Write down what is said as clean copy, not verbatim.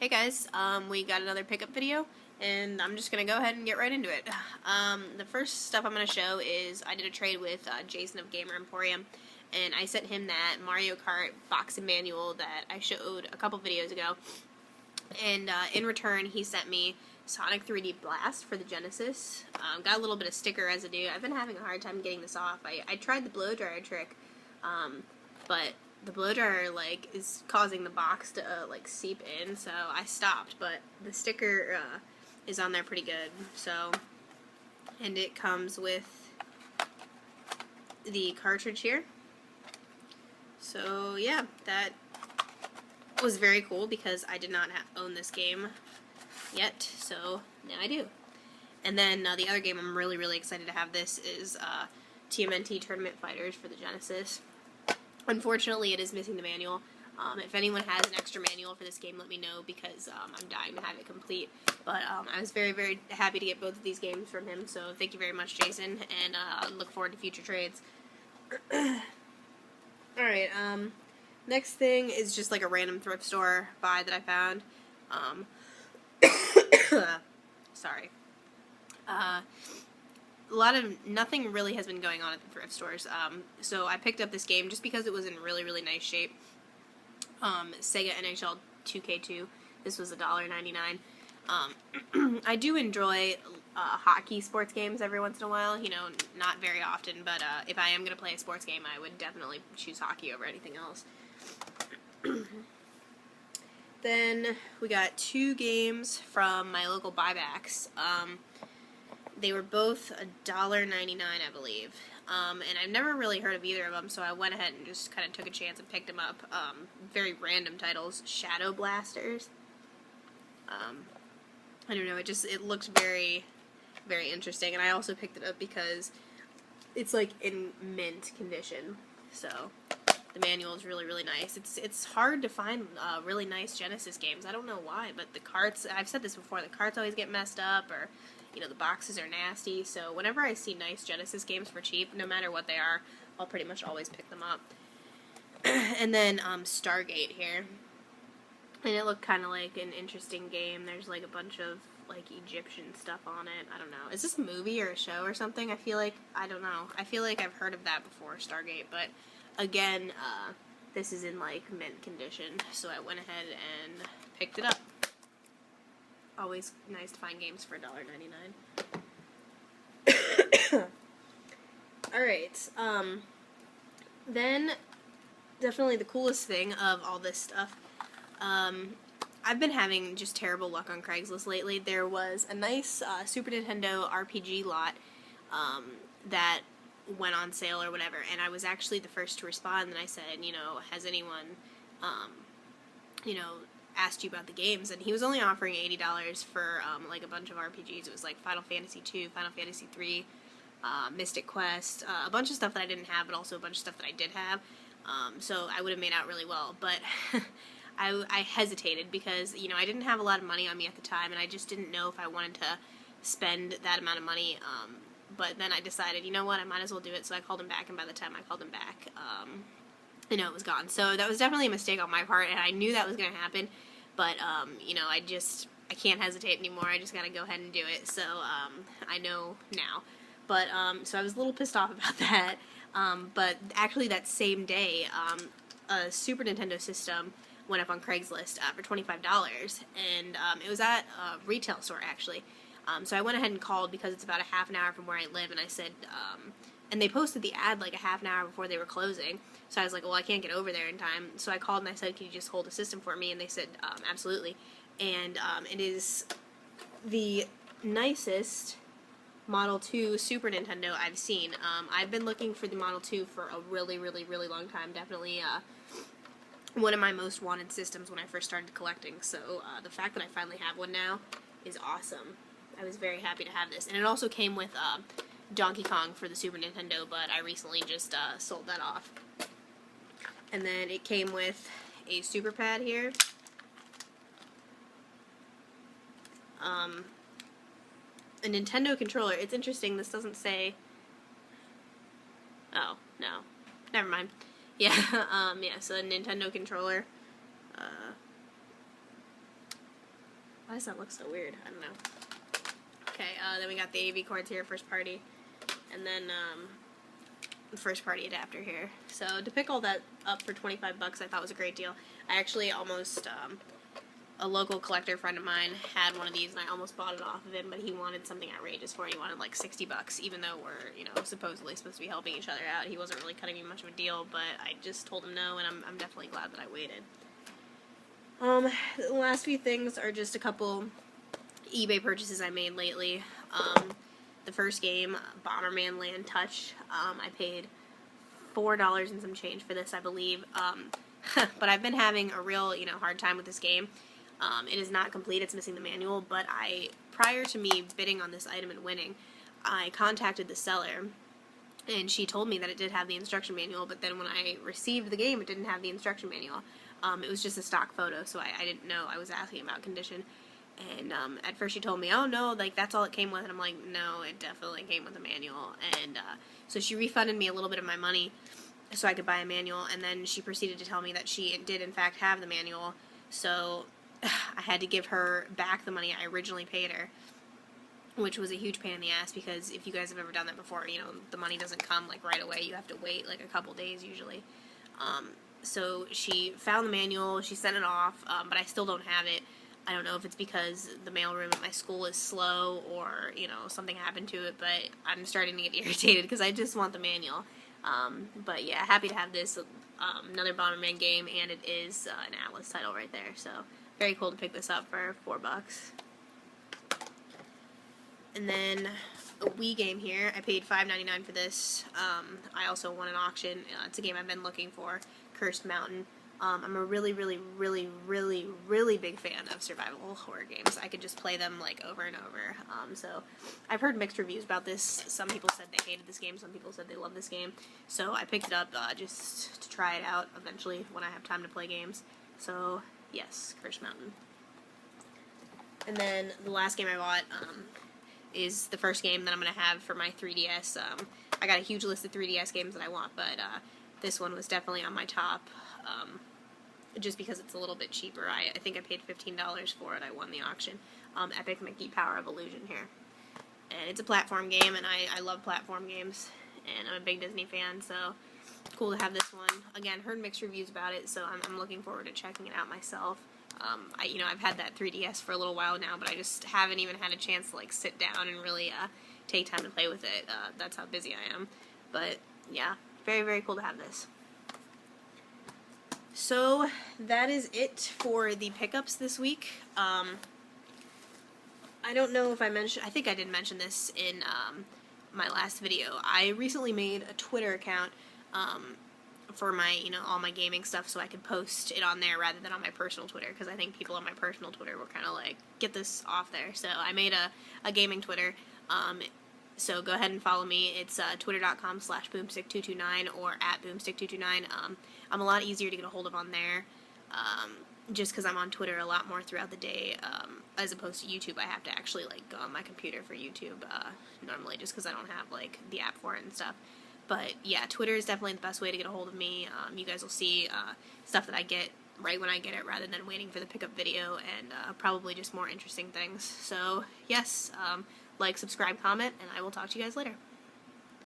Hey guys, we got another pickup video, and I'm just going to go ahead and get right into it. The first stuff I'm going to show is I did a trade with Jason of Gamer Emporium, and I sent him that Mario Kart box and manual that I showed a couple videos ago, and in return he sent me Sonic 3D Blast for the Genesis. Got a little bit of sticker residue. I've been having a hard time getting this off. I tried the blow dryer trick, but the blow dryer is causing the box to seep in, so I stopped. But the sticker is on there pretty good. So, and it comes with the cartridge here. So yeah, that was very cool because I did not own this game yet, so now I do. And then the other game I'm really excited to have this is TMNT Tournament Fighters for the Genesis. Unfortunately, it is missing the manual. If anyone has an extra manual for this game, let me know because I'm dying to have it complete. But I was very happy to get both of these games from him, so thank you very much, Jason, and I look forward to future trades. Alright, next thing is just like a random thrift store buy that I found. Sorry. Nothing really has been going on at the thrift stores. So I picked up this game just because it was in really nice shape. Sega NHL 2K2. This was $1.99. I do enjoy hockey sports games every once in a while. You know, not very often, but if I am going to play a sports game, I would definitely choose hockey over anything else. Then we got two games from my local buybacks. They were both $1.99, I believe. And I've never really heard of either of them, so I went ahead and just kind of took a chance and picked them up. Very random titles. Shadow Blasters. I don't know, it looked very interesting, and I also picked it up because it's like in mint condition. So the manual is really nice. It's hard to find really nice Genesis games. I don't know why, but the carts, I've said this before, the carts always get messed up, or you know, the boxes are nasty. So whenever I see nice Genesis games for cheap, no matter what they are, I'll pretty much always pick them up. And then Stargate here, and it looked kind of like an interesting game. There's like a bunch of like Egyptian stuff on it. I don't know. Is this a movie or a show or something? I don't know. I feel like I've heard of that before, Stargate, but again, this is in like mint condition, so I went ahead and picked it up. Always nice to find games for $1.99. Alright, then definitely the coolest thing of all this stuff, I've been having just terrible luck on Craigslist lately. There was a nice Super Nintendo RPG lot that went on sale or whatever, and I was actually the first to respond, and I said, you know, has anyone, you know, asked you about the games? And he was only offering $80 for like a bunch of RPGs. It was like Final Fantasy 2, Final Fantasy 3, Mystic Quest, a bunch of stuff that I didn't have, but also a bunch of stuff that I did have. So I would have made out really well, but I hesitated because, you know, I didn't have a lot of money on me at the time, and I just didn't know if I wanted to spend that amount of money. But then I decided, you know what, I might as well do it. So I called him back, and by the time I called him back, you know, it was gone. So that was definitely a mistake on my part, and I knew that was going to happen. But, you know, I can't hesitate anymore. I just got to go ahead and do it. So, I know now. But, so I was a little pissed off about that. But actually that same day, a Super Nintendo system went up on Craigslist for $25. And, it was at a retail store, actually. So I went ahead and called because it's about a half an hour from where I live. And I said, and they posted the ad like a half an hour before they were closing. So I was like, well, I can't get over there in time. So I called and I said, can you just hold the system for me? And they said, absolutely. And it is the nicest Model 2 Super Nintendo I've seen. I've been looking for the Model 2 for a really long time. Definitely one of my most wanted systems when I first started collecting. So the fact that I finally have one now is awesome. I was very happy to have this. And it also came with Donkey Kong for the Super Nintendo, but I recently just sold that off. And then it came with a Super Pad here. A Nintendo controller. It's interesting, this doesn't say... Oh, no. Never mind. Yeah, yeah, so a Nintendo controller. Why does that look so weird? I don't know. Okay, then we got the AV cords here, first party, and then the first party adapter here. So to pick all that up for 25 bucks, I thought was a great deal. I actually almost, a local collector friend of mine had one of these, and I almost bought it off of him, but he wanted something outrageous for it. He wanted like 60 bucks, even though we're, you know, supposedly supposed to be helping each other out. He wasn't really cutting me much of a deal, but I just told him no, and I'm definitely glad that I waited. The last few things are just a couple eBay purchases I made lately. The first game, Bomberman Land Touch, I paid $4 and some change for this, I believe. But I've been having a real, you know, hard time with this game. It is not complete, it's missing the manual, but prior to me bidding on this item and winning, I contacted the seller, and she told me that it did have the instruction manual, but then when I received the game, it didn't have the instruction manual. It was just a stock photo, so I didn't know. I was asking about condition, and at first she told me, oh no, like that's all it came with, and I'm like, no, it definitely came with a manual, and so she refunded me a little bit of my money so I could buy a manual, and then she proceeded to tell me that she did in fact have the manual, so I had to give her back the money I originally paid her, which was a huge pain in the ass, because if you guys have ever done that before, you know, the money doesn't come like right away. You have to wait like a couple days usually. So she found the manual, she sent it off, but I still don't have it. I don't know if it's because the mailroom at my school is slow or, you know, something happened to it, but I'm starting to get irritated because I just want the manual. But yeah, happy to have this, another Bomberman game, and it is an Atlas title right there, so very cool to pick this up for $4. And then a Wii game here. I paid $5.99 for this. I also won an auction. It's a game I've been looking for, Cursed Mountain. I'm a really, really, really, really, really big fan of survival horror games. I could just play them like over and over. So I've heard mixed reviews about this. Some people said they hated this game. Some people said they love this game. So I picked it up just to try it out eventually when I have time to play games. So yes, Cursed Mountain. And then the last game I bought is the first game that I'm going to have for my 3DS. I got a huge list of 3DS games that I want, but this one was definitely on my top, just because it's a little bit cheaper. I think I paid $15 for it. I won the auction. Epic Mickey Power of Illusion here. And it's a platform game, and I love platform games, and I'm a big Disney fan, so cool to have this one. Again, heard mixed reviews about it, so I'm looking forward to checking it out myself. I've had that 3DS for a little while now, but I just haven't even had a chance to like sit down and really take time to play with it. That's how busy I am. But yeah, very, very cool to have this. So that is it for the pickups this week. I don't know if I mentioned, I think I did mention this in my last video. I recently made a Twitter account for my, all my gaming stuff, so I could post it on there rather than on my personal Twitter, because I think people on my personal Twitter were kind of like, get this off there. So I made a gaming Twitter, so go ahead and follow me. It's twitter.com/Boomstick229 or @Boomstick229. I'm a lot easier to get a hold of on there, just because I'm on Twitter a lot more throughout the day, as opposed to YouTube. I have to actually like go on my computer for YouTube normally, just because I don't have like the app for it and stuff. But yeah, Twitter is definitely the best way to get a hold of me. You guys will see stuff that I get right when I get it, rather than waiting for the pickup video, and probably just more interesting things. So yes, like, subscribe, comment, and I will talk to you guys later.